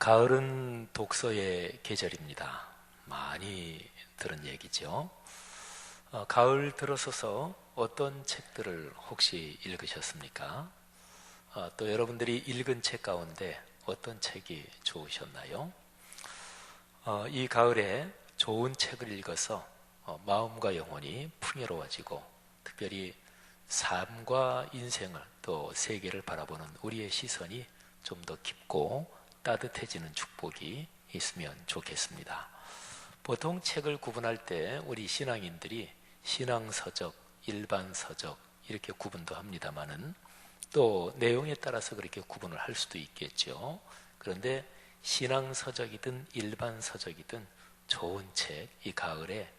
가을은 독서의 계절입니다. 많이 들은 얘기죠. 가을 들어서서 어떤 책들을 혹시 읽으셨습니까? 또 여러분들이 읽은 책 가운데 어떤 책이 좋으셨나요? 이 가을에 좋은 책을 읽어서 마음과 영혼이 풍요로워지고 특별히 삶과 인생을 또 세계를 바라보는 우리의 시선이 좀 더 깊고 따뜻해지는 축복이 있으면 좋겠습니다. 보통 책을 구분할 때 우리 신앙인들이 신앙서적, 일반서적 이렇게 구분도 합니다만은 또 내용에 따라서 그렇게 구분을 할 수도 있겠죠. 그런데 신앙서적이든 일반서적이든 좋은 책 이 가을에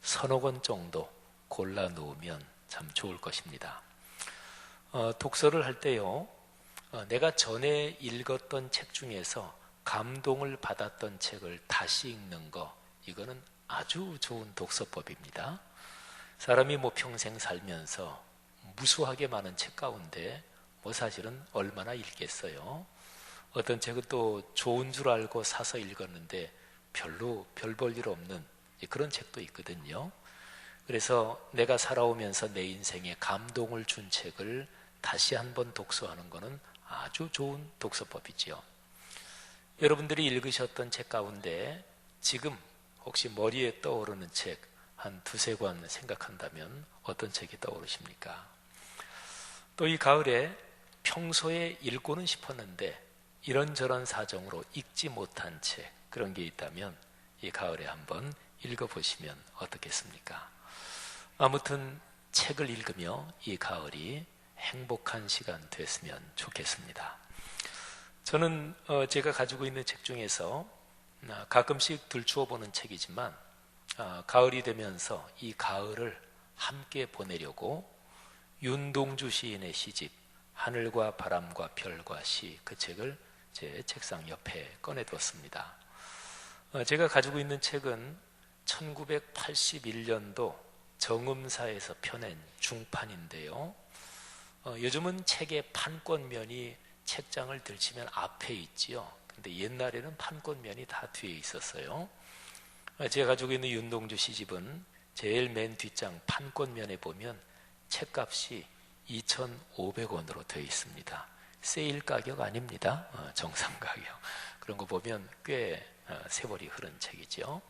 서너 권 정도 골라 놓으면 참 좋을 것입니다. 독서를 할 때요, 내가 전에 읽었던 책 중에서 감동을 받았던 책을 다시 읽는 거, 이거는 아주 좋은 독서법입니다. 사람이 평생 살면서 무수하게 많은 책 가운데 사실은 얼마나 읽겠어요. 어떤 책은 또 좋은 줄 알고 사서 읽었는데 별로 별 볼 일 없는 그런 책도 있거든요. 그래서 내가 살아오면서 내 인생에 감동을 준 책을 다시 한번 독서하는 것은 아주 좋은 독서법이죠. 여러분들이 읽으셨던 책 가운데 지금 혹시 머리에 떠오르는 책 한 두세 권 생각한다면 어떤 책이 떠오르십니까? 또 이 가을에 평소에 읽고는 싶었는데 이런저런 사정으로 읽지 못한 책, 그런 게 있다면 이 가을에 한번 읽어보시면 어떻겠습니까? 아무튼 책을 읽으며 이 가을이 행복한 시간 됐으면 좋겠습니다. 저는 제가 가지고 있는 책 중에서 가끔씩 들추어 보는 책이지만 가을이 되면서 이 가을을 함께 보내려고 윤동주 시인의 시집 하늘과 바람과 별과 시, 그 책을 제 책상 옆에 꺼내두었습니다. 제가 가지고 있는 책은 1981년도 정음사에서 펴낸 중판인데요. 요즘은 책의 판권면이 책장을 들치면 앞에 있지요. 근데 옛날에는 판권면이 다 뒤에 있었어요. 제가 가지고 있는 윤동주 시집은 제일 맨 뒷장 판권면에 보면 책값이 2,500원으로 되어 있습니다. 세일 가격 아닙니다. 정상 가격. 그런 거 보면 꽤 세월이 흐른 책이죠.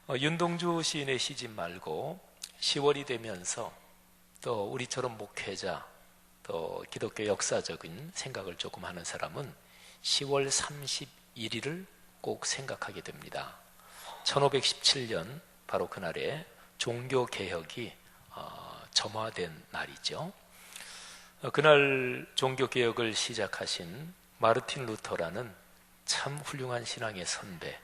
윤동주 시인의 시집 말고 10월이 되면서 또 우리처럼 목회자, 또 기독교 역사적인 생각을 조금 하는 사람은 10월 31일을 꼭 생각하게 됩니다. 1517년 바로 그날에 종교개혁이 점화된 날이죠. 그날 종교개혁을 시작하신 마르틴 루터라는 참 훌륭한 신앙의 선배,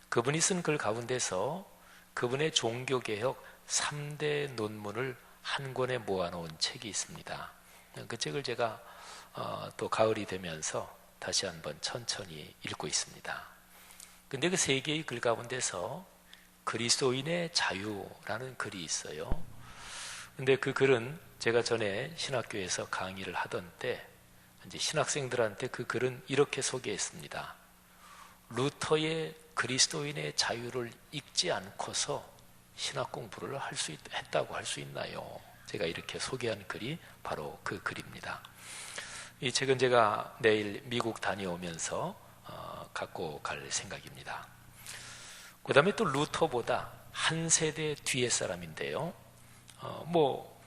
그분이 쓴 글 가운데서 그분의 종교개혁 3대 논문을 한 권에 모아놓은 책이 있습니다. 그 책을 제가 또 가을이 되면서 다시 한번 천천히 읽고 있습니다. 근데 그 세 개의 글 가운데서 그리스도인의 자유라는 글이 있어요. 근데 그 글은 제가 전에 신학교에서 강의를 하던 때 이제 신학생들한테 그 글은 이렇게 소개했습니다. 루터의 그리스도인의 자유를 읽지 않고서 신학 공부를 했다고 할 수 있나요? 제가 이렇게 소개한 글이 바로 그 글입니다. 이 책은 제가 내일 미국 다녀오면서 갖고 갈 생각입니다. 그 다음에 또 루터보다 한 세대 뒤의 사람인데요.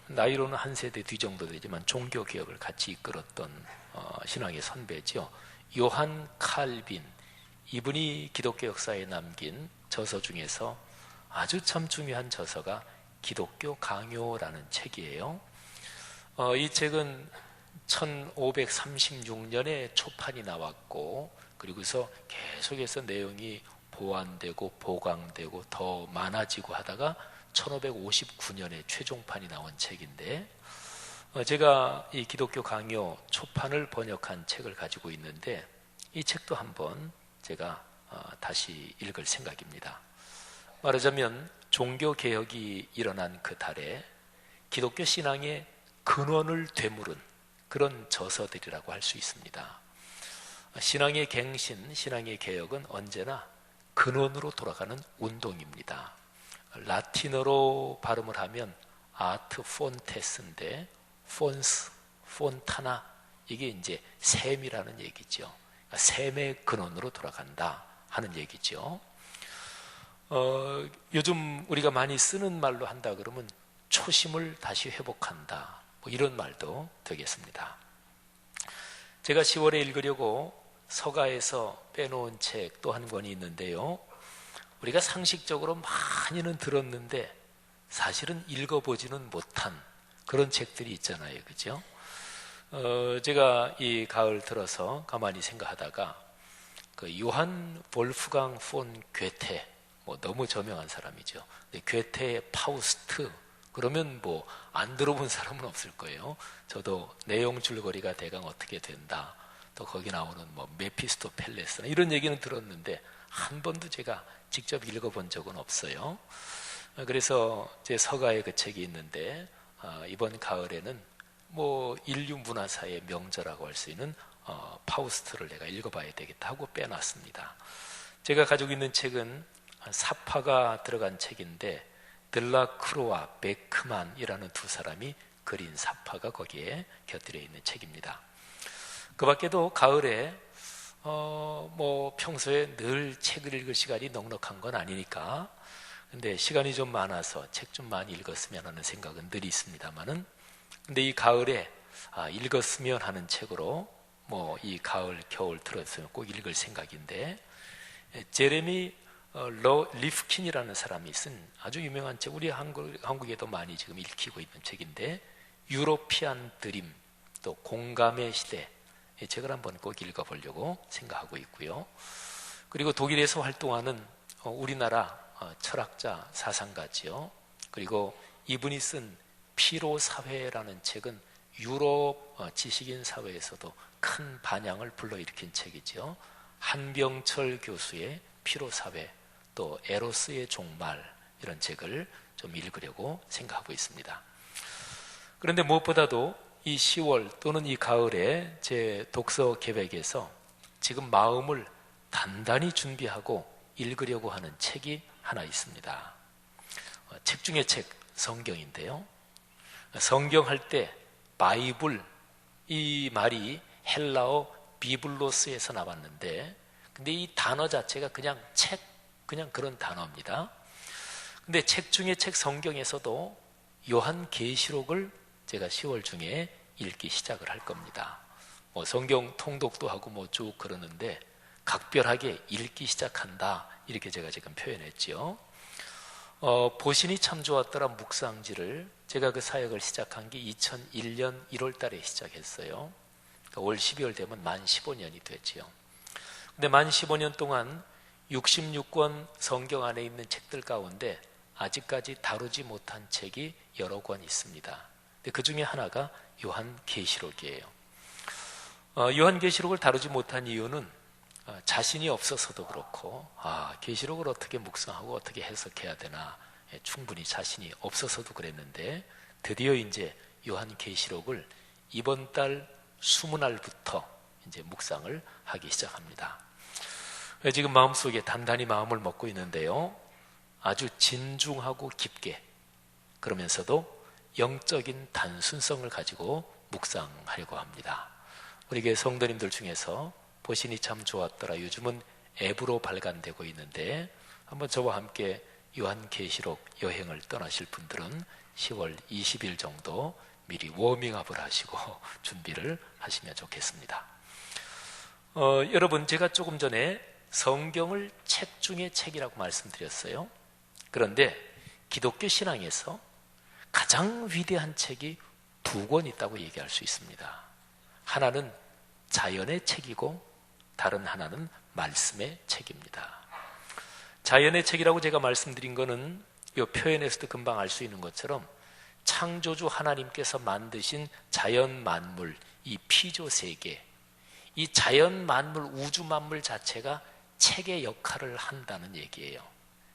나이로는 한 세대 뒤 정도 되지만 종교개혁을 같이 이끌었던 신앙의 선배죠. 요한 칼빈, 이분이 기독교 역사에 남긴 저서 중에서 아주 참 중요한 저서가 기독교 강요라는 책이에요. 이 책은 1536년에 초판이 나왔고 그리고서 계속해서 내용이 보완되고 보강되고 더 많아지고 하다가 1559년에 최종판이 나온 책인데 제가 이 기독교 강요 초판을 번역한 책을 가지고 있는데 이 책도 한번 제가 다시 읽을 생각입니다. 말하자면 종교개혁이 일어난 그 달에 기독교 신앙의 근원을 되물은 그런 저서들이라고 할 수 있습니다. 신앙의 갱신, 신앙의 개혁은 언제나 근원으로 돌아가는 운동입니다. 라틴어로 발음을 하면 아트 폰테스인데 폰스, 폰타나 이게 이제 샘이라는 얘기죠. 샘의 근원으로 돌아간다 하는 얘기죠. 요즘 우리가 많이 쓰는 말로 한다 그러면 초심을 다시 회복한다, 뭐 이런 말도 되겠습니다. 제가 10월에 읽으려고 서가에서 빼놓은 책 또 한 권이 있는데요. 우리가 상식적으로 많이는 들었는데 사실은 읽어보지는 못한 그런 책들이 있잖아요. 그죠? 제가 이 가을 들어서 가만히 생각하다가 그 요한 볼프강 폰 괴테, 뭐 너무 저명한 사람이죠. 괴테의 파우스트, 그러면 뭐 안 들어본 사람은 없을 거예요. 저도 내용 줄거리가 대강 어떻게 된다, 또 거기 나오는 뭐 메피스토펠레스나 이런 얘기는 들었는데 한 번도 제가 직접 읽어본 적은 없어요. 그래서 제 서가에 그 책이 있는데 이번 가을에는 뭐 인류 문화사의 명저라고 할 수 있는 파우스트를 내가 읽어봐야 되겠다 하고 빼놨습니다. 제가 가지고 있는 책은 사파가 들어간 책인데 들라크로와 베크만이라는 두 사람이 그린 사파가 거기에 곁들여 있는 책입니다. 그 밖에도 가을에 뭐 평소에 늘 책을 읽을 시간이 넉넉한 건 아니니까, 근데 시간이 좀 많아서 책 좀 많이 읽었으면 하는 생각은 늘 있습니다만은, 근데 이 가을에 읽었으면 하는 책으로 뭐 이 가을 겨울 들어서 꼭 읽을 생각인데, 제레미 리프킨이라는 사람이 쓴 아주 유명한 책, 우리 한국에도 많이 지금 읽히고 있는 책인데 유로피안 드림, 또 공감의 시대, 이 책을 한번 꼭 읽어보려고 생각하고 있고요. 그리고 독일에서 활동하는 우리나라 철학자, 사상가지요. 그리고 이분이 쓴 피로사회라는 책은 유럽 지식인 사회에서도 큰 반향을 불러일으킨 책이죠. 한병철 교수의 피로사회, 또 에로스의 종말, 이런 책을 좀 읽으려고 생각하고 있습니다. 그런데 무엇보다도 이 10월 또는 이 가을에 제 독서 계획에서 지금 마음을 단단히 준비하고 읽으려고 하는 책이 하나 있습니다. 책 중에 책, 성경인데요. 성경 할 때 바이블, 이 말이 헬라어 비블로스에서 나왔는데, 근데 이 단어 자체가 그냥 책, 그냥 그런 단어입니다. 근데 책 중에 책, 성경에서도 요한계시록을 제가 10월 중에 읽기 시작을 할 겁니다. 뭐 성경 통독도 하고 뭐 쭉 그러는데 각별하게 읽기 시작한다, 이렇게 제가 지금 표현했죠. 보신이 참 좋았더라 묵상지를 제가 그 사역을 시작한 게 2001년 1월 달에 시작했어요. 그러니까 올 12월 되면 만 15년이 되죠. 근데 만 15년 동안 66권 성경 안에 있는 책들 가운데 아직까지 다루지 못한 책이 여러 권 있습니다. 근데 그 중에 하나가 요한계시록이에요. 요한계시록을 다루지 못한 이유는 자신이 없어서도 그렇고, 계시록을 어떻게 묵상하고 어떻게 해석해야 되나 충분히 자신이 없어서도 그랬는데, 드디어 이제 요한계시록을 이번 달 20날부터 이제 묵상을 하기 시작합니다. 지금 마음속에 단단히 마음을 먹고 있는데요. 아주 진중하고 깊게, 그러면서도 영적인 단순성을 가지고 묵상하려고 합니다. 우리 교회 성도님들 중에서 보신이 참 좋았더라, 요즘은 앱으로 발간되고 있는데 한번 저와 함께 요한계시록 여행을 떠나실 분들은 10월 20일 정도 미리 워밍업을 하시고 준비를 하시면 좋겠습니다. 여러분, 제가 조금 전에 성경을 책 중에 책이라고 말씀드렸어요. 그런데 기독교 신앙에서 가장 위대한 책이 두 권 있다고 얘기할 수 있습니다. 하나는 자연의 책이고 다른 하나는 말씀의 책입니다. 자연의 책이라고 제가 말씀드린 거는 이 표현에서도 금방 알 수 있는 것처럼 창조주 하나님께서 만드신 자연 만물, 이 피조 세계, 이 자연 만물, 우주 만물 자체가 책의 역할을 한다는 얘기예요.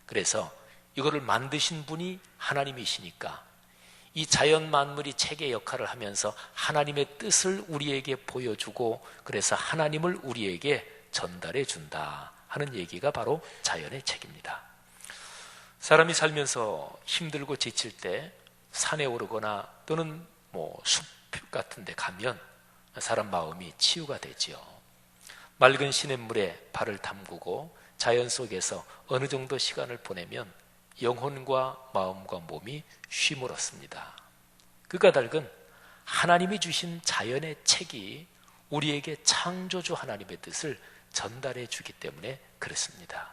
그래서 이거를 만드신 분이 하나님이시니까 이 자연 만물이 책의 역할을 하면서 하나님의 뜻을 우리에게 보여주고 그래서 하나님을 우리에게 전달해 준다 하는 얘기가 바로 자연의 책입니다. 사람이 살면서 힘들고 지칠 때 산에 오르거나 또는 숲 같은 데 가면 사람 마음이 치유가 되지요. 맑은 시냇물에 발을 담그고 자연 속에서 어느 정도 시간을 보내면 영혼과 마음과 몸이 쉼을 얻습니다. 그 까닭은 하나님이 주신 자연의 책이 우리에게 창조주 하나님의 뜻을 전달해 주기 때문에 그렇습니다.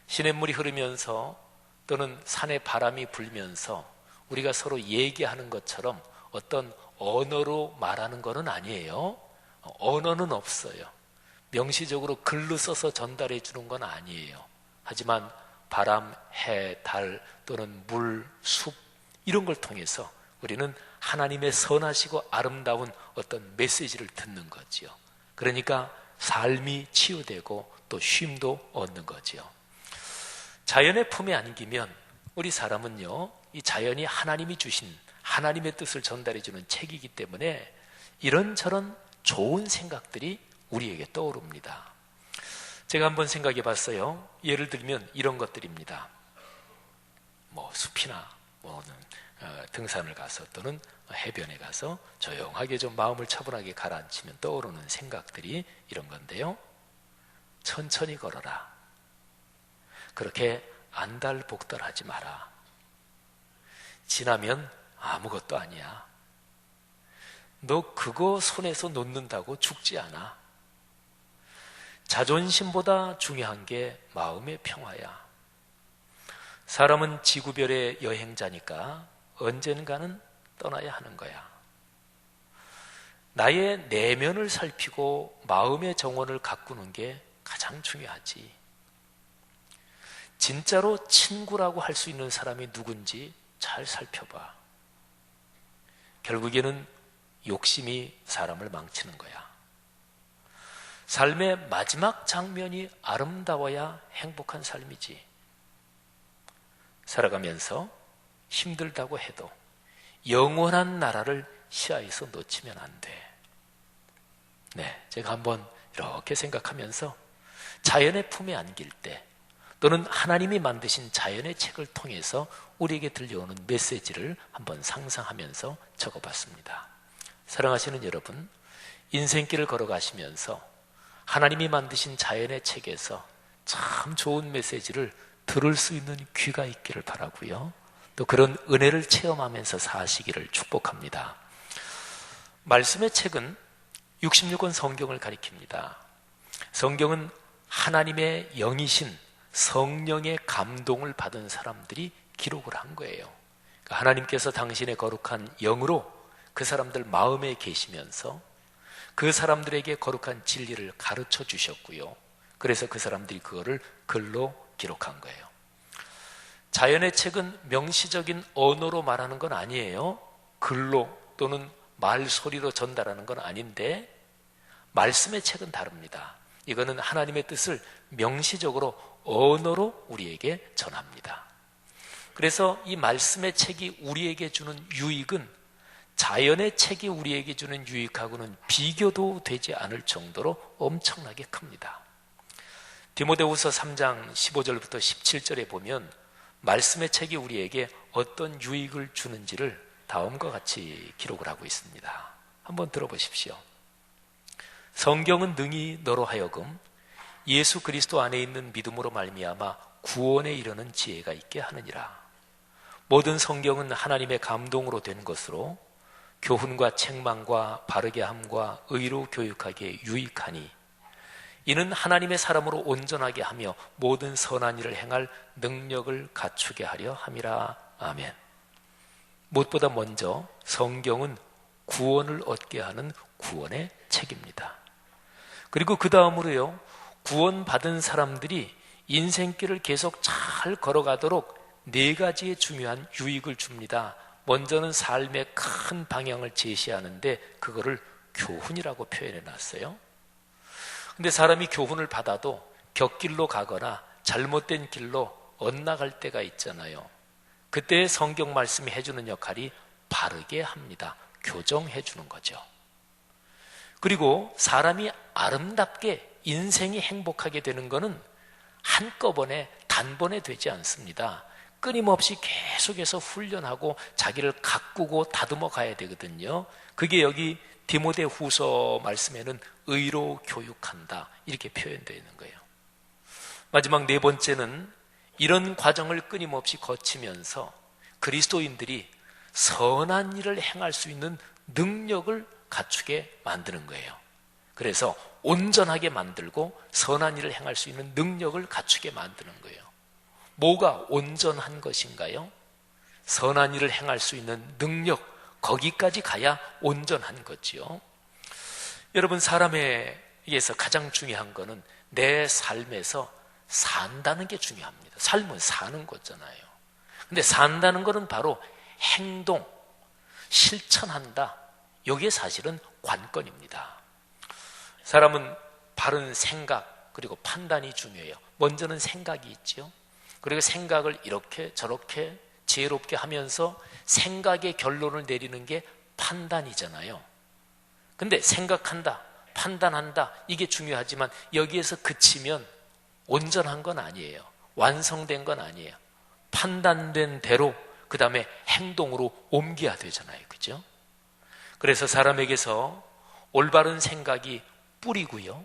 시냇물이 흐르면서 또는 산에 바람이 불면서 우리가 서로 얘기하는 것처럼 어떤 언어로 말하는 것은 아니에요. 언어는 없어요. 명시적으로 글로 써서 전달해 주는 건 아니에요. 하지만 바람, 해, 달 또는 물, 숲 이런 걸 통해서 우리는 하나님의 선하시고 아름다운 어떤 메시지를 듣는 거지요. 그러니까 삶이 치유되고 또 쉼도 얻는 거지요. 자연의 품에 안기면 우리 사람은요, 이 자연이 하나님이 주신 하나님의 뜻을 전달해 주는 책이기 때문에 이런저런 좋은 생각들이 우리에게 떠오릅니다. 제가 한번 생각해 봤어요. 예를 들면 이런 것들입니다. 숲이나 등산을 가서 또는 해변에 가서 조용하게 좀 마음을 차분하게 가라앉히면 떠오르는 생각들이 이런 건데요. 천천히 걸어라. 그렇게 안달복달하지 마라. 지나면 아무것도 아니야. 너 그거 손에서 놓는다고 죽지 않아. 자존심보다 중요한 게 마음의 평화야. 사람은 지구별의 여행자니까 언젠가는 떠나야 하는 거야. 나의 내면을 살피고 마음의 정원을 가꾸는 게 가장 중요하지. 진짜로 친구라고 할 수 있는 사람이 누군지 잘 살펴봐. 결국에는 욕심이 사람을 망치는 거야. 삶의 마지막 장면이 아름다워야 행복한 삶이지. 살아가면서 힘들다고 해도 영원한 나라를 시야에서 놓치면 안 돼. 네, 제가 한번 이렇게 생각하면서 자연의 품에 안길 때 또는 하나님이 만드신 자연의 책을 통해서 우리에게 들려오는 메시지를 한번 상상하면서 적어봤습니다. 사랑하시는 여러분, 인생길을 걸어가시면서 하나님이 만드신 자연의 책에서 참 좋은 메시지를 들을 수 있는 귀가 있기를 바라고요. 또 그런 은혜를 체험하면서 사시기를 축복합니다. 말씀의 책은 66권 성경을 가리킵니다. 성경은 하나님의 영이신 성령의 감동을 받은 사람들이 기록을 한 거예요. 그러니까 하나님께서 당신의 거룩한 영으로 그 사람들 마음에 계시면서 그 사람들에게 거룩한 진리를 가르쳐 주셨고요. 그래서 그 사람들이 그거를 글로 기록한 거예요. 자연의 책은 명시적인 언어로 말하는 건 아니에요. 글로 또는 말소리로 전달하는 건 아닌데 말씀의 책은 다릅니다. 이거는 하나님의 뜻을 명시적으로 언어로 우리에게 전합니다. 그래서 이 말씀의 책이 우리에게 주는 유익은 자연의 책이 우리에게 주는 유익하고는 비교도 되지 않을 정도로 엄청나게 큽니다. 디모데후서 3장 15절부터 17절에 보면 말씀의 책이 우리에게 어떤 유익을 주는지를 다음과 같이 기록을 하고 있습니다. 한번 들어보십시오. 성경은 능히 너로 하여금 예수 그리스도 안에 있는 믿음으로 말미암아 구원에 이르는 지혜가 있게 하느니라. 모든 성경은 하나님의 감동으로 된 것으로 교훈과 책망과 바르게 함과 의로 교육하기에 유익하니 이는 하나님의 사람으로 온전하게 하며 모든 선한 일을 행할 능력을 갖추게 하려 함이라. 아멘. 무엇보다 먼저 성경은 구원을 얻게 하는 구원의 책입니다. 그리고 그 다음으로요, 구원받은 사람들이 인생길을 계속 잘 걸어가도록 4가지의 중요한 유익을 줍니다. 먼저는 삶의 큰 방향을 제시하는데 그거를 교훈이라고 표현해 놨어요. 근데 사람이 교훈을 받아도 곁길로 가거나 잘못된 길로 엇나갈 때가 있잖아요. 그때 성경 말씀이 해주는 역할이 바르게 합니다. 교정해 주는 거죠. 그리고 사람이 아름답게 인생이 행복하게 되는 것은 한꺼번에 단번에 되지 않습니다. 끊임없이 계속해서 훈련하고 자기를 가꾸고 다듬어 가야 되거든요. 그게 여기 디모데후서 말씀에는 의로 교육한다 이렇게 표현되어 있는 거예요. 마지막 네 번째는 이런 과정을 끊임없이 거치면서 그리스도인들이 선한 일을 행할 수 있는 능력을 갖추게 만드는 거예요. 그래서 온전하게 만들고 선한 일을 행할 수 있는 능력을 갖추게 만드는 거예요. 뭐가 온전한 것인가요? 선한 일을 행할 수 있는 능력, 거기까지 가야 온전한 거지요. 여러분, 사람에게서 가장 중요한 거는 내 삶에서 산다는 게 중요합니다. 삶은 사는 거잖아요. 근데 산다는 것은 바로 행동, 실천한다. 이게 사실은 관건입니다. 사람은 바른 생각 그리고 판단이 중요해요. 먼저는 생각이 있죠. 그리고 생각을 이렇게 저렇게 지혜롭게 하면서 생각의 결론을 내리는 게 판단이잖아요. 근데 생각한다, 판단한다 이게 중요하지만 여기에서 그치면 온전한 건 아니에요. 완성된 건 아니에요. 판단된 대로 그 다음에 행동으로 옮겨야 되잖아요. 그죠? 그래서 사람에게서 올바른 생각이 뿌리고요.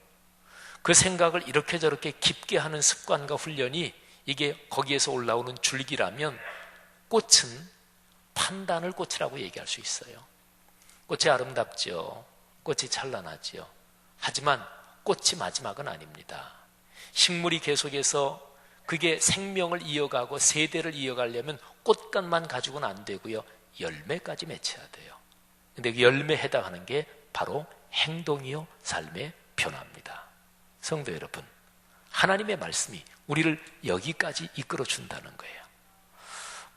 그 생각을 이렇게 저렇게 깊게 하는 습관과 훈련이 이게 거기에서 올라오는 줄기라면 꽃은 판단을 꽃이라고 얘기할 수 있어요. 꽃이 아름답죠. 꽃이 찬란하죠. 하지만 꽃이 마지막은 아닙니다. 식물이 계속해서 그게 생명을 이어가고 세대를 이어가려면 꽃감만 가지고는 안 되고요. 열매까지 맺혀야 돼요. 근데 그 열매에 해당하는 게 바로 행동이요 삶의 변화입니다. 성도 여러분, 하나님의 말씀이 우리를 여기까지 이끌어 준다는 거예요.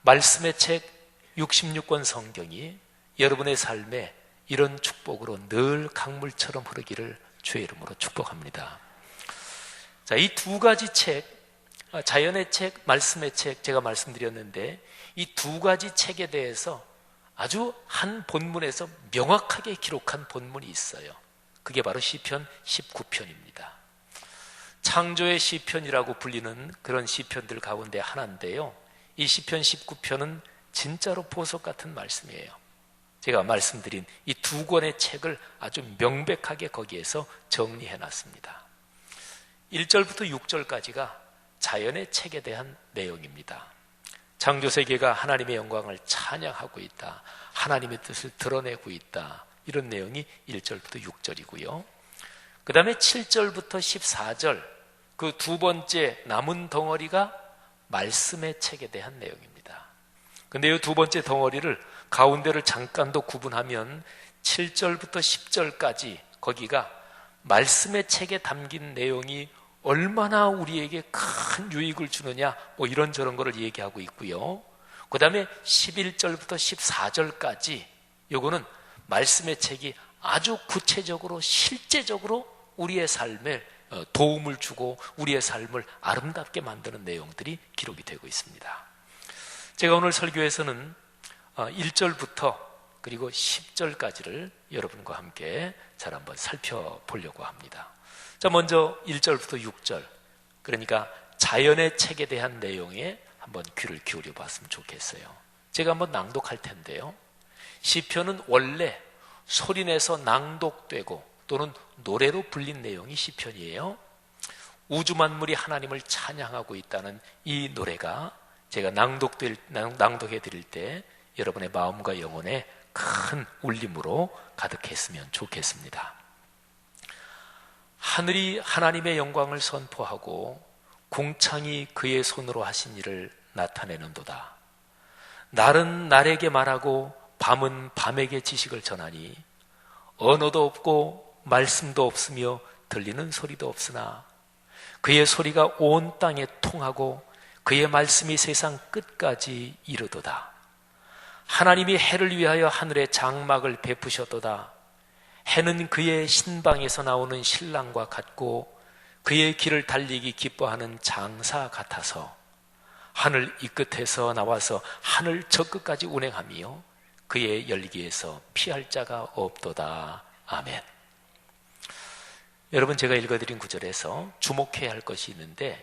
말씀의 책 66권 성경이 여러분의 삶에 이런 축복으로 늘 강물처럼 흐르기를 주의 이름으로 축복합니다. 자, 이 두 가지 책, 자연의 책, 말씀의 책 제가 말씀드렸는데 이 두 가지 책에 대해서 아주 한 본문에서 명확하게 기록한 본문이 있어요. 그게 바로 시편 19편입니다. 창조의 시편이라고 불리는 그런 시편들 가운데 하나인데요. 이 시편 19편은 진짜로 보석 같은 말씀이에요. 제가 말씀드린 이 두 권의 책을 아주 명백하게 거기에서 정리해 놨습니다. 1절부터 6절까지가 자연의 책에 대한 내용입니다. 창조세계가 하나님의 영광을 찬양하고 있다. 하나님의 뜻을 드러내고 있다. 이런 내용이 1절부터 6절이고요. 그 다음에 7절부터 14절 그 두 번째 남은 덩어리가 말씀의 책에 대한 내용입니다. 근데 이 두 번째 덩어리를 가운데를 잠깐 더 구분하면 7절부터 10절까지 거기가 말씀의 책에 담긴 내용이 얼마나 우리에게 큰 유익을 주느냐 뭐 이런저런 거를 얘기하고 있고요. 그 다음에 11절부터 14절까지 요거는 말씀의 책이 아주 구체적으로 실제적으로 우리의 삶에 도움을 주고 우리의 삶을 아름답게 만드는 내용들이 기록이 되고 있습니다. 제가 오늘 설교에서는 1절부터 그리고 10절까지를 여러분과 함께 잘 한번 살펴보려고 합니다. 자, 먼저 1절부터 6절, 그러니까 자연의 책에 대한 내용에 한번 귀를 기울여 봤으면 좋겠어요. 제가 한번 낭독할 텐데요. 시편은 원래 소리내서 낭독되고 또는 노래로 불린 내용이 시편이에요. 우주 만물이 하나님을 찬양하고 있다는 이 노래가 제가 낭독해 드릴 때 여러분의 마음과 영혼에 큰 울림으로 가득했으면 좋겠습니다. 하늘이 하나님의 영광을 선포하고 궁창이 그의 손으로 하신 일을 나타내는도다. 날은 날에게 말하고 밤은 밤에게 지식을 전하니 언어도 없고 말씀도 없으며 들리는 소리도 없으나 그의 소리가 온 땅에 통하고 그의 말씀이 세상 끝까지 이르도다. 하나님이 해를 위하여 하늘에 장막을 베푸셨도다. 해는 그의 신방에서 나오는 신랑과 같고 그의 길을 달리기 기뻐하는 장사 같아서 하늘 이 끝에서 나와서 하늘 저 끝까지 운행하며 그의 열기에서 피할 자가 없도다. 아멘. 여러분, 제가 읽어드린 구절에서 주목해야 할 것이 있는데,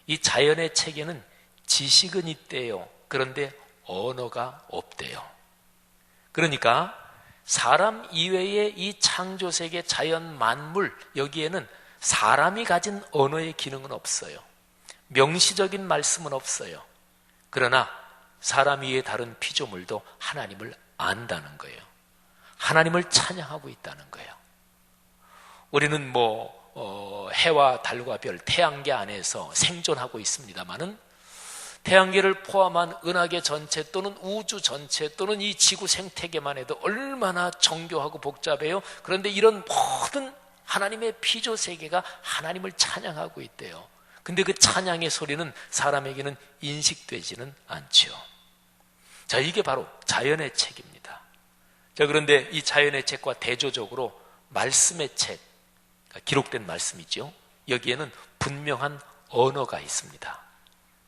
이 자연의 책에는 지식은 있대요. 그런데 언어가 없대요. 그러니까 사람 이외의 이 창조세계 자연 만물, 여기에는 사람이 가진 언어의 기능은 없어요. 명시적인 말씀은 없어요. 그러나 사람 이외의 다른 피조물도 하나님을 안다는 거예요. 하나님을 찬양하고 있다는 거예요. 우리는 해와 달과 별, 태양계 안에서 생존하고 있습니다마는 태양계를 포함한 은하계 전체 또는 우주 전체 또는 이 지구 생태계만 해도 얼마나 정교하고 복잡해요. 그런데 이런 모든 하나님의 피조 세계가 하나님을 찬양하고 있대요. 근데 그 찬양의 소리는 사람에게는 인식되지는 않죠. 자, 이게 바로 자연의 책입니다. 자, 그런데 이 자연의 책과 대조적으로 말씀의 책, 기록된 말씀이죠. 여기에는 분명한 언어가 있습니다.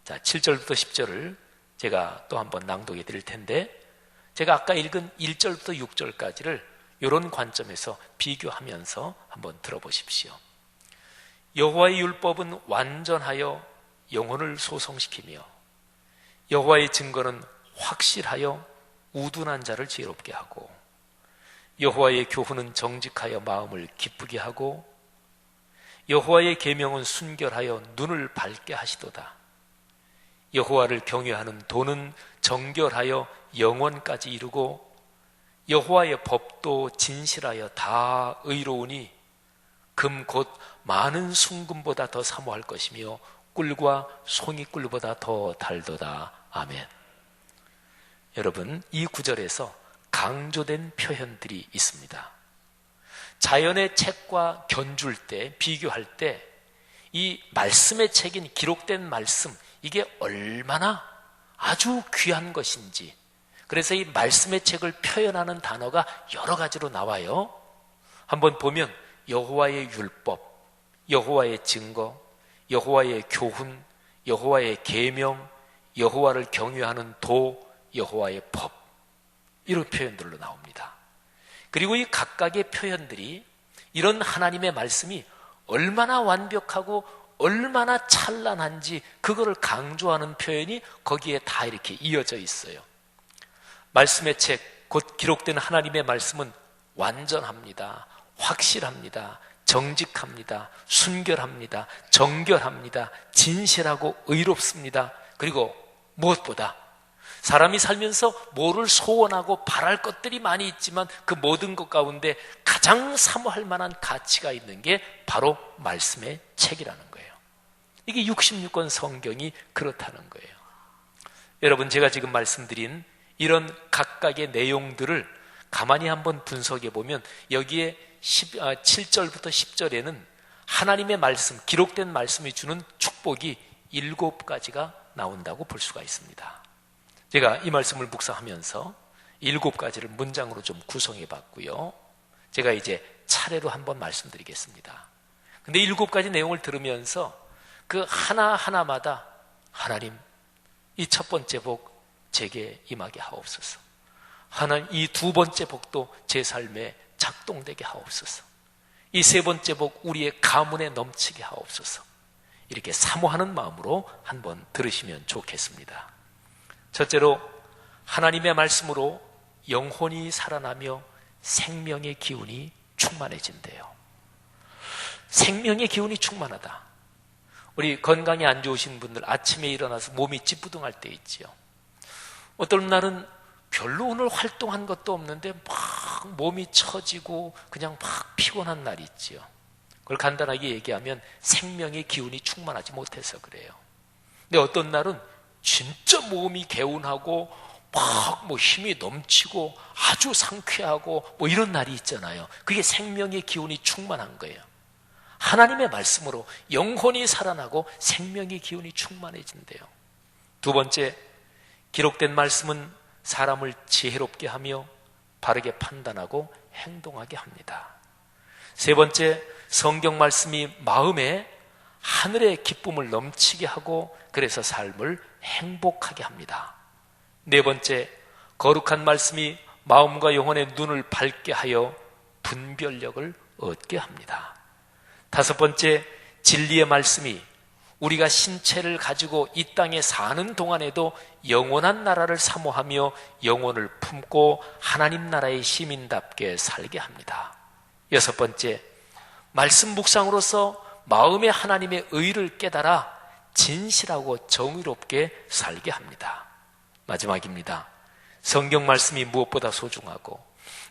자, 7절부터 10절을 제가 또 한번 낭독해 드릴 텐데, 제가 아까 읽은 1절부터 6절까지를 이런 관점에서 비교하면서 한번 들어보십시오. 여호와의 율법은 완전하여 영혼을 소성시키며 여호와의 증거는 확실하여 우둔한 자를 지혜롭게 하고 여호와의 교훈은 정직하여 마음을 기쁘게 하고 여호와의 계명은 순결하여 눈을 밝게 하시도다. 여호와를 경외하는 도는 정결하여 영원까지 이루고 여호와의 법도 진실하여 다 의로우니 금 곧 많은 순금보다 더 사모할 것이며 꿀과 송이꿀보다 더 달도다. 아멘. 여러분, 이 구절에서 강조된 표현들이 있습니다. 자연의 책과 견줄 때, 비교할 때 이 말씀의 책인 기록된 말씀, 이게 얼마나 아주 귀한 것인지, 그래서 이 말씀의 책을 표현하는 단어가 여러 가지로 나와요. 한번 보면 여호와의 율법, 여호와의 증거, 여호와의 교훈, 여호와의 계명, 여호와를 경외하는 도, 여호와의 법, 이런 표현들로 나옵니다. 그리고 이 각각의 표현들이 이런 하나님의 말씀이 얼마나 완벽하고 얼마나 찬란한지 그거를 강조하는 표현이 거기에 다 이렇게 이어져 있어요. 말씀의 책, 곧 기록된 하나님의 말씀은 완전합니다. 확실합니다. 정직합니다. 순결합니다. 정결합니다. 진실하고 의롭습니다. 그리고 무엇보다 사람이 살면서 뭐를 소원하고 바랄 것들이 많이 있지만 그 모든 것 가운데 가장 사모할 만한 가치가 있는 게 바로 말씀의 책이라는 거예요. 이게 66권 성경이 그렇다는 거예요. 여러분, 제가 지금 말씀드린 이런 각각의 내용들을 가만히 한번 분석해 보면 여기에 7절부터 10절에는 하나님의 말씀, 기록된 말씀이 주는 축복이 7가지가 나온다고 볼 수가 있습니다. 제가 이 말씀을 묵상하면서 7가지를 문장으로 좀 구성해 봤고요. 제가 이제 차례로 한번 말씀드리겠습니다. 근데 7가지 내용을 들으면서 그 하나하나마다 하나님, 이 첫 번째 복 제게 임하게 하옵소서. 하나님, 이 두 번째 복도 제 삶에 작동되게 하옵소서. 이 세 번째 복 우리의 가문에 넘치게 하옵소서. 이렇게 사모하는 마음으로 한번 들으시면 좋겠습니다. 첫째로, 하나님의 말씀으로 영혼이 살아나며 생명의 기운이 충만해진대요. 생명의 기운이 충만하다. 우리 건강이 안 좋으신 분들 아침에 일어나서 몸이 찌뿌둥할 때 있지요. 어떤 날은 별로 오늘 활동한 것도 없는데 막 몸이 처지고 그냥 막 피곤한 날이 있지요. 그걸 간단하게 얘기하면 생명의 기운이 충만하지 못해서 그래요. 근데 어떤 날은 진짜 몸이 개운하고 막 힘이 넘치고 아주 상쾌하고 이런 날이 있잖아요. 그게 생명의 기운이 충만한 거예요. 하나님의 말씀으로 영혼이 살아나고 생명의 기운이 충만해진대요. 두 번째, 기록된 말씀은 사람을 지혜롭게 하며 바르게 판단하고 행동하게 합니다. 세 번째, 성경 말씀이 마음에 하늘의 기쁨을 넘치게 하고 그래서 삶을 행복하게 합니다. 네 번째, 거룩한 말씀이 마음과 영혼의 눈을 밝게 하여 분별력을 얻게 합니다. 다섯 번째, 진리의 말씀이 우리가 신체를 가지고 이 땅에 사는 동안에도 영원한 나라를 사모하며 영혼을 품고 하나님 나라의 시민답게 살게 합니다. 여섯 번째, 말씀 묵상으로서 마음의 하나님의 의를 깨달아 진실하고 정의롭게 살게 합니다. 마지막입니다. 성경 말씀이 무엇보다 소중하고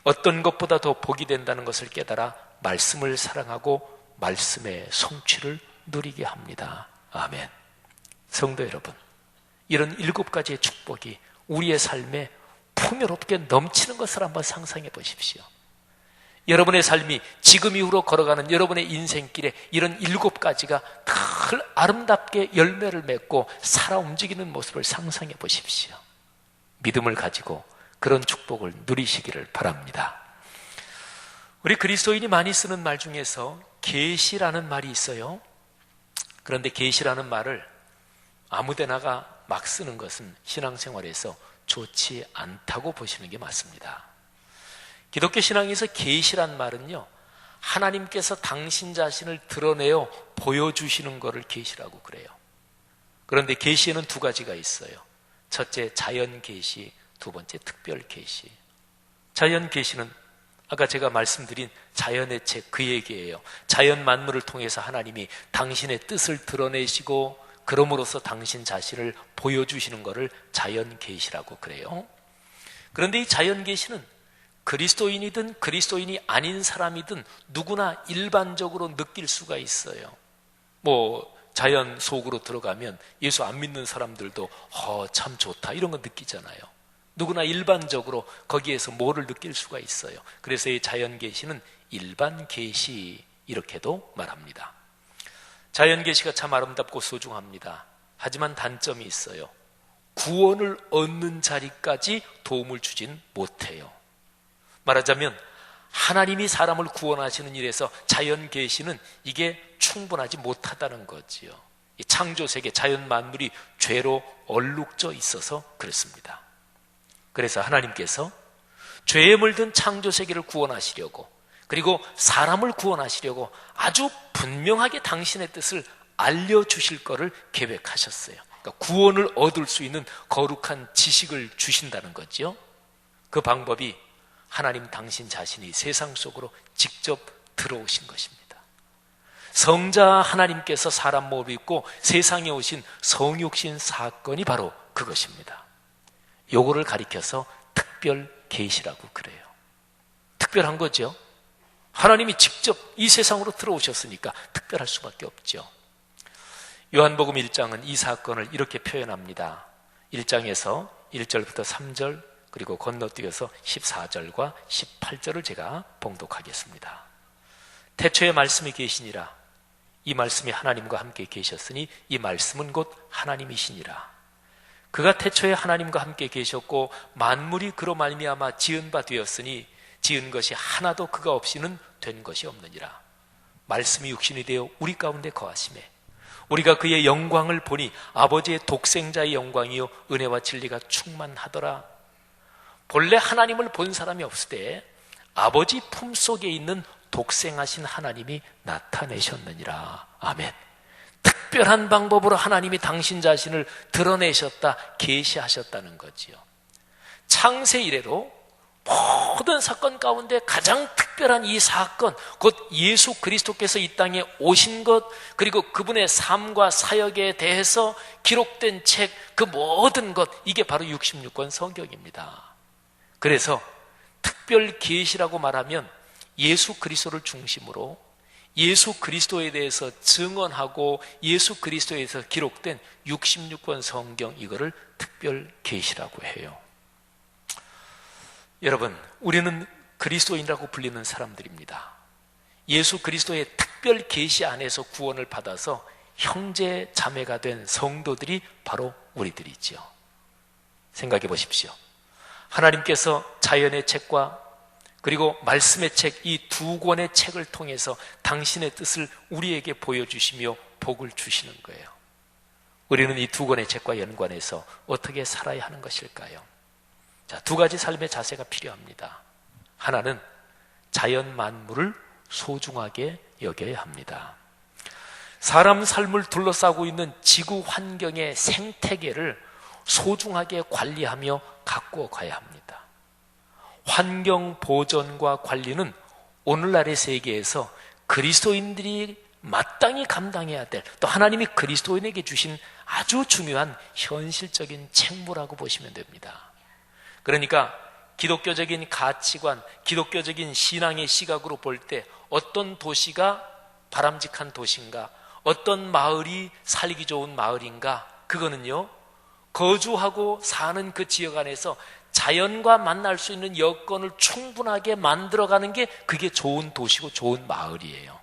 어떤 것보다 더 복이 된다는 것을 깨달아 말씀을 사랑하고 말씀의 성취를 누리게 합니다. 아멘. 성도 여러분, 이런 7가지의 축복이 우리의 삶에 풍요롭게 넘치는 것을 한번 상상해 보십시오. 여러분의 삶이 지금 이후로 걸어가는 여러분의 인생길에 이런 7가지가 늘 아름답게 열매를 맺고 살아 움직이는 모습을 상상해 보십시오. 믿음을 가지고 그런 축복을 누리시기를 바랍니다. 우리 그리스도인이 많이 쓰는 말 중에서 계시라는 말이 있어요. 그런데 계시라는 말을 아무데나가 막 쓰는 것은 신앙생활에서 좋지 않다고 보시는 게 맞습니다. 기독교 신앙에서 계시란 말은요, 하나님께서 당신 자신을 드러내어 보여주시는 것을 계시라고 그래요. 그런데 계시에는 2가지가 있어요. 첫째, 자연 계시, 두 번째, 특별 계시. 자연 계시는 아까 제가 말씀드린 자연의 책 그 얘기예요. 자연 만물을 통해서 하나님이 당신의 뜻을 드러내시고 그럼으로써 당신 자신을 보여주시는 것을 자연 계시라고 그래요. 그런데 이 자연 계시는 그리스도인이든 그리스도인이 아닌 사람이든 누구나 일반적으로 느낄 수가 있어요. 자연 속으로 들어가면 예수 안 믿는 사람들도 참 좋다 이런 거 느끼잖아요. 누구나 일반적으로 거기에서 뭐를 느낄 수가 있어요. 그래서 이 자연 계시는 일반 계시 이렇게도 말합니다. 자연 계시가 참 아름답고 소중합니다. 하지만 단점이 있어요. 구원을 얻는 자리까지 도움을 주진 못해요. 말하자면 하나님이 사람을 구원하시는 일에서 자연 계시는 이게 충분하지 못하다는 거지요. 이 창조세계 자연 만물이 죄로 얼룩져 있어서 그렇습니다. 그래서 하나님께서 죄에 물든 창조세계를 구원하시려고 그리고 사람을 구원하시려고 아주 분명하게 당신의 뜻을 알려주실 거를 계획하셨어요. 그러니까 구원을 얻을 수 있는 거룩한 지식을 주신다는 거죠. 그 방법이 하나님 당신 자신이 세상 속으로 직접 들어오신 것입니다. 성자 하나님께서 사람 몸을 입고 세상에 오신 성육신 사건이 바로 그것입니다. 요거를 가리켜서 특별 계시라고 그래요. 특별한 거죠. 하나님이 직접 이 세상으로 들어오셨으니까 특별할 수밖에 없죠. 요한복음 1장은 이 사건을 이렇게 표현합니다. 1장에서 1절부터 3절 그리고 건너뛰어서 14절과 18절을 제가 봉독하겠습니다. 태초에 말씀이 계시니라. 이 말씀이 하나님과 함께 계셨으니 이 말씀은 곧 하나님이시니라. 그가 태초에 하나님과 함께 계셨고 만물이 그로 말미암아 지은 바 되었으니 지은 것이 하나도 그가 없이는 된 것이 없느니라. 말씀이 육신이 되어 우리 가운데 거하시매 우리가 그의 영광을 보니 아버지의 독생자의 영광이요 은혜와 진리가 충만하더라. 본래 하나님을 본 사람이 없을 때 아버지 품속에 있는 독생하신 하나님이 나타내셨느니라. 아멘. 특별한 방법으로 하나님이 당신 자신을 드러내셨다, 계시하셨다는 거지요. 창세 이래로 모든 사건 가운데 가장 특별한 이 사건, 곧 예수 그리스도께서 이 땅에 오신 것, 그리고 그분의 삶과 사역에 대해서 기록된 책, 그 모든 것, 이게 바로 66권 성경입니다. 그래서 특별 계시라고 말하면 예수 그리스도를 중심으로 예수 그리스도에 대해서 증언하고 예수 그리스도에 대해서 기록된 66권 성경, 이거를 특별 계시라고 해요. 여러분, 우리는 그리스도인이라고 불리는 사람들입니다. 예수 그리스도의 특별 계시 안에서 구원을 받아서 형제 자매가 된 성도들이 바로 우리들이죠. 생각해 보십시오. 하나님께서 자연의 책과 그리고 말씀의 책, 이 두 권의 책을 통해서 당신의 뜻을 우리에게 보여주시며 복을 주시는 거예요. 우리는 이 두 권의 책과 연관해서 어떻게 살아야 하는 것일까요? 자, 두 가지 삶의 자세가 필요합니다. 하나는 자연 만물을 소중하게 여겨야 합니다. 사람 삶을 둘러싸고 있는 지구 환경의 생태계를 소중하게 관리하며 가꾸어 가야 합니다. 환경 보존과 관리는 오늘날의 세계에서 그리스도인들이 마땅히 감당해야 될, 또 하나님이 그리스도인에게 주신 아주 중요한 현실적인 책무라고 보시면 됩니다. 그러니까 기독교적인 가치관, 기독교적인 신앙의 시각으로 볼 때 어떤 도시가 바람직한 도시인가, 어떤 마을이 살기 좋은 마을인가, 그거는요, 거주하고 사는 그 지역 안에서 자연과 만날 수 있는 여건을 충분하게 만들어가는 게 그게 좋은 도시고 좋은 마을이에요.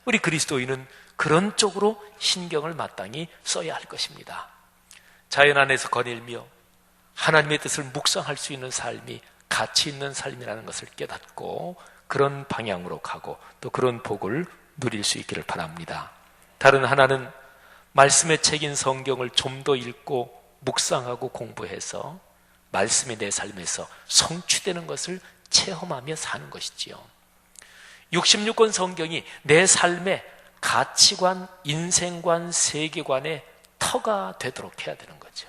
우리 그리스도인은 그런 쪽으로 신경을 마땅히 써야 할 것입니다. 자연 안에서 거닐며 하나님의 뜻을 묵상할 수 있는 삶이 가치 있는 삶이라는 것을 깨닫고 그런 방향으로 가고 또 그런 복을 누릴 수 있기를 바랍니다. 다른 하나는 말씀의 책인 성경을 좀 더 읽고 묵상하고 공부해서 말씀이 내 삶에서 성취되는 것을 체험하며 사는 것이지요. 66권 성경이 내 삶의 가치관, 인생관, 세계관의 터가 되도록 해야 되는 거죠.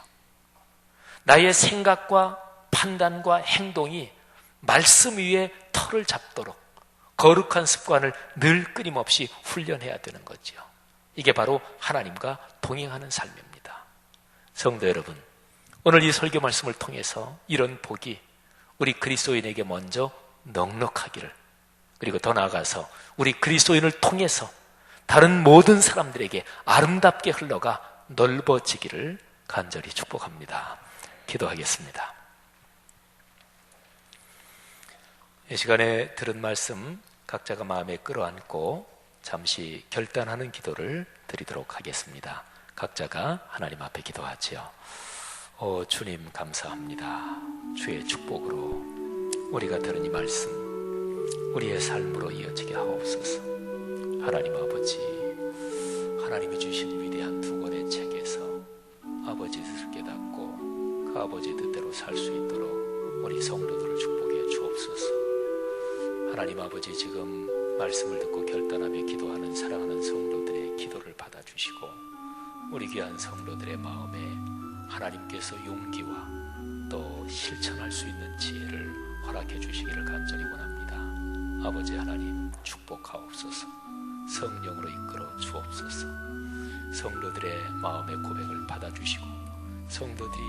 나의 생각과 판단과 행동이 말씀 위에 터를 잡도록 거룩한 습관을 늘 끊임없이 훈련해야 되는 거죠. 이게 바로 하나님과 동행하는 삶입니다. 성도 여러분, 오늘 이 설교 말씀을 통해서 이런 복이 우리 그리스도인에게 먼저 넉넉하기를, 그리고 더 나아가서 우리 그리스도인을 통해서 다른 모든 사람들에게 아름답게 흘러가 넓어지기를 간절히 축복합니다. 기도하겠습니다. 이 시간에 들은 말씀 각자가 마음에 끌어안고 잠시 결단하는 기도를 드리도록 하겠습니다. 각자가 하나님 앞에 기도하지요. 주님 감사합니다. 주의 축복으로 우리가 들은 이 말씀 우리의 삶으로 이어지게 하옵소서. 하나님 아버지, 하나님이 주신 위대한 두 권의 책에서 아버지의 뜻을 깨닫고 그 아버지의 뜻대로 살 수 있도록 우리 성도들을 축복해 주옵소서. 하나님 아버지, 지금 말씀을 듣고 결단하며 기도하는 사랑하는 성도들의 기도를 받아주시고 우리 귀한 성도들의 마음에 하나님께서 용기와 또 실천할 수 있는 지혜를 허락해 주시기를 간절히 원합니다. 아버지 하나님 축복하옵소서. 성령으로 이끌어 주옵소서. 성도들의 마음의 고백을 받아주시고 성도들이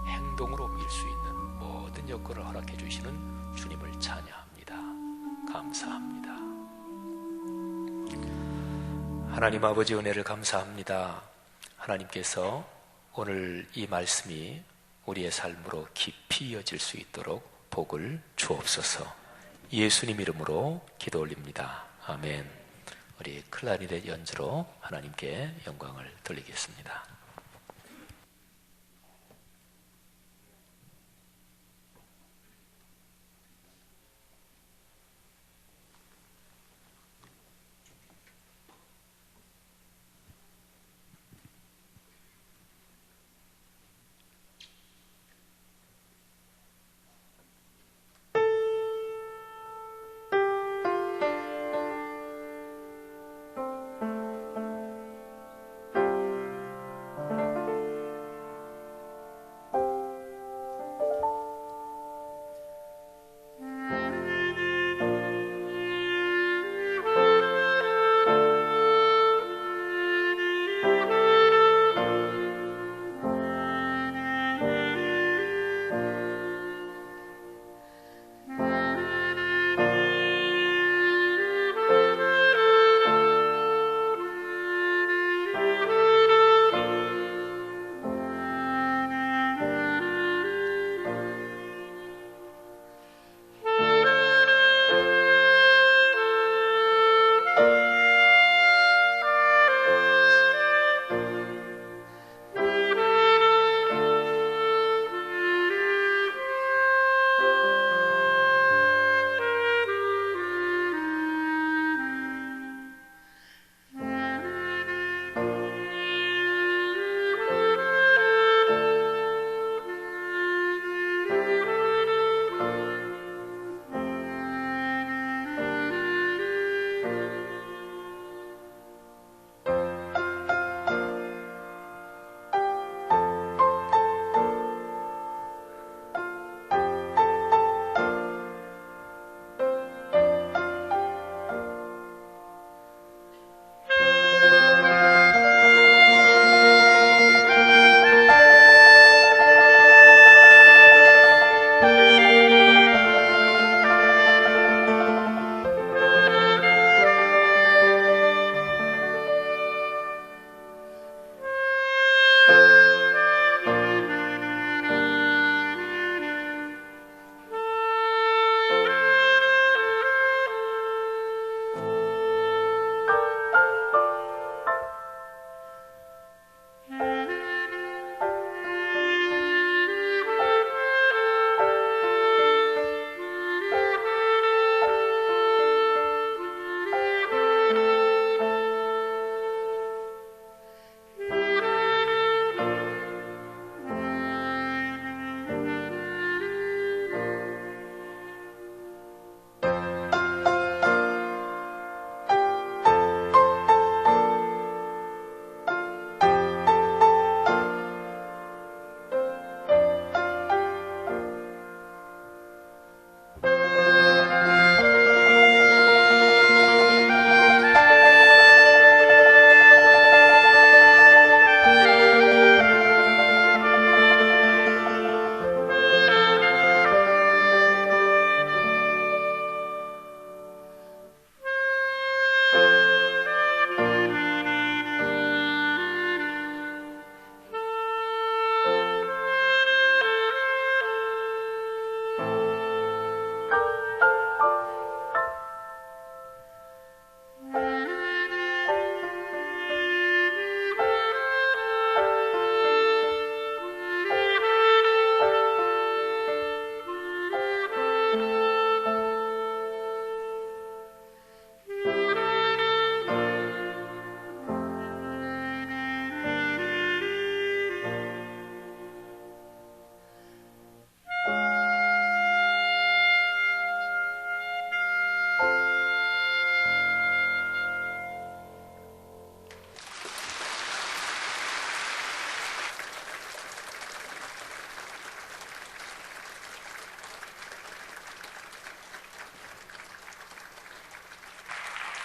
행동으로 옮길 수 있는 모든 여건을 허락해 주시는 주님을 찬양합니다. 감사합니다. 하나님 아버지 은혜를 감사합니다. 하나님께서 오늘 이 말씀이 우리의 삶으로 깊이 이어질 수 있도록 복을 주옵소서. 예수님 이름으로 기도 올립니다. 아멘. 우리 클라리넷 연주로 하나님께 영광을 돌리겠습니다.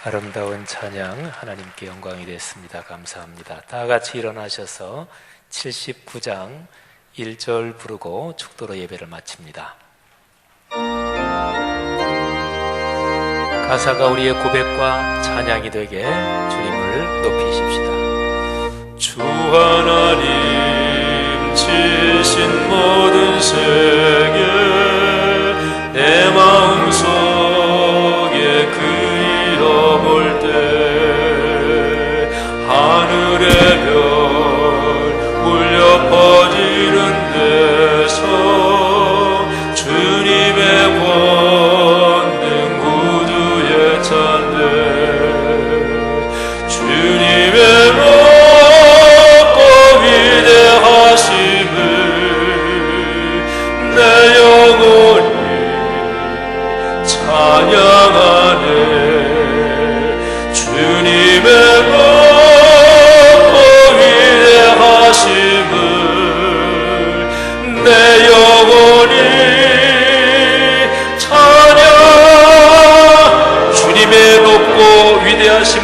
아름다운 찬양 하나님께 영광이 됐습니다. 감사합니다. 다 같이 일어나셔서 79장 1절 부르고 축도로 예배를 마칩니다. 가사가 우리의 고백과 찬양이 되게 주님을 높이십시다. 주 하나님 지으신 모든 세계 내 마음속에 그리워볼 때 하늘의 별 울려 퍼지는 데서 주님의 권능 구주의 찬대 주님의 높고 위대하심을 내 영혼이 찬양하네 주님의 높고 위대하심을 내 영혼이 찬양 주님의 높고 위대하심을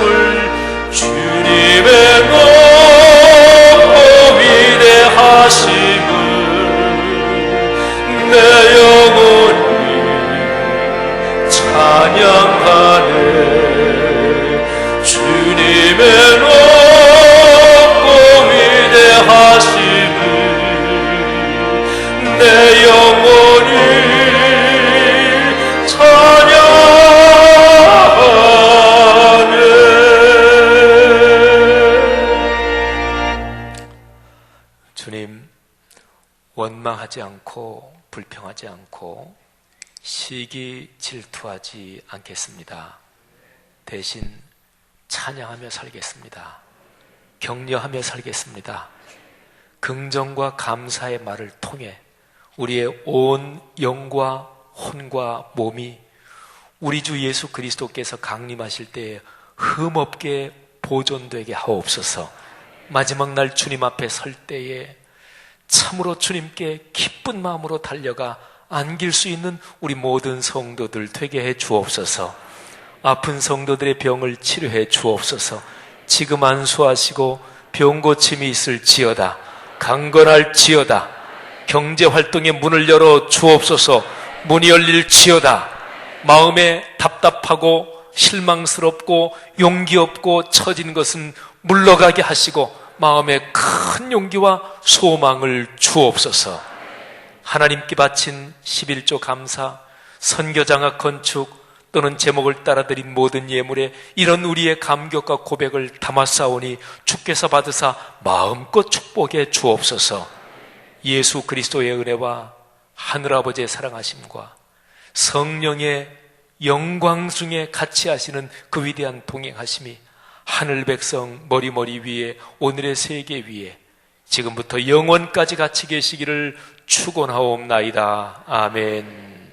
주님의 높고 위대하심을 내 영혼이 찬양하네 주님의 높고 위대하심을 내 영혼이 찬양하네. 주님, 원망하지 않고 불평하지 않고 시기 질투하지 않겠습니다. 대신 찬양하며 살겠습니다. 격려하며 살겠습니다. 긍정과 감사의 말을 통해 우리의 온 영과 혼과 몸이 우리 주 예수 그리스도께서 강림하실 때에 흠없게 보존되게 하옵소서. 마지막 날 주님 앞에 설 때에 참으로 주님께 기쁜 마음으로 달려가 안길 수 있는 우리 모든 성도들 되게 해 주옵소서. 아픈 성도들의 병을 치료해 주옵소서. 지금 안수하시고 병 고침이 있을지어다. 강건할지어다. 경제활동의 문을 열어 주옵소서. 문이 열릴지어다. 마음에 답답하고 실망스럽고 용기 없고 처진 것은 물러가게 하시고 마음에 큰 용기와 소망을 주옵소서. 하나님께 바친 11조 감사, 선교장학 건축 또는 제목을 따라드린 모든 예물에 이런 우리의 감격과 고백을 담았사오니 주께서 받으사 마음껏 축복해 주옵소서. 예수 그리스도의 은혜와 하늘아버지의 사랑하심과 성령의 영광 중에 같이 하시는 그 위대한 동행하심이 하늘 백성 머리머리 위에 오늘의 세계 위에 지금부터 영원까지 같이 계시기를 축원하옵나이다. 아멘.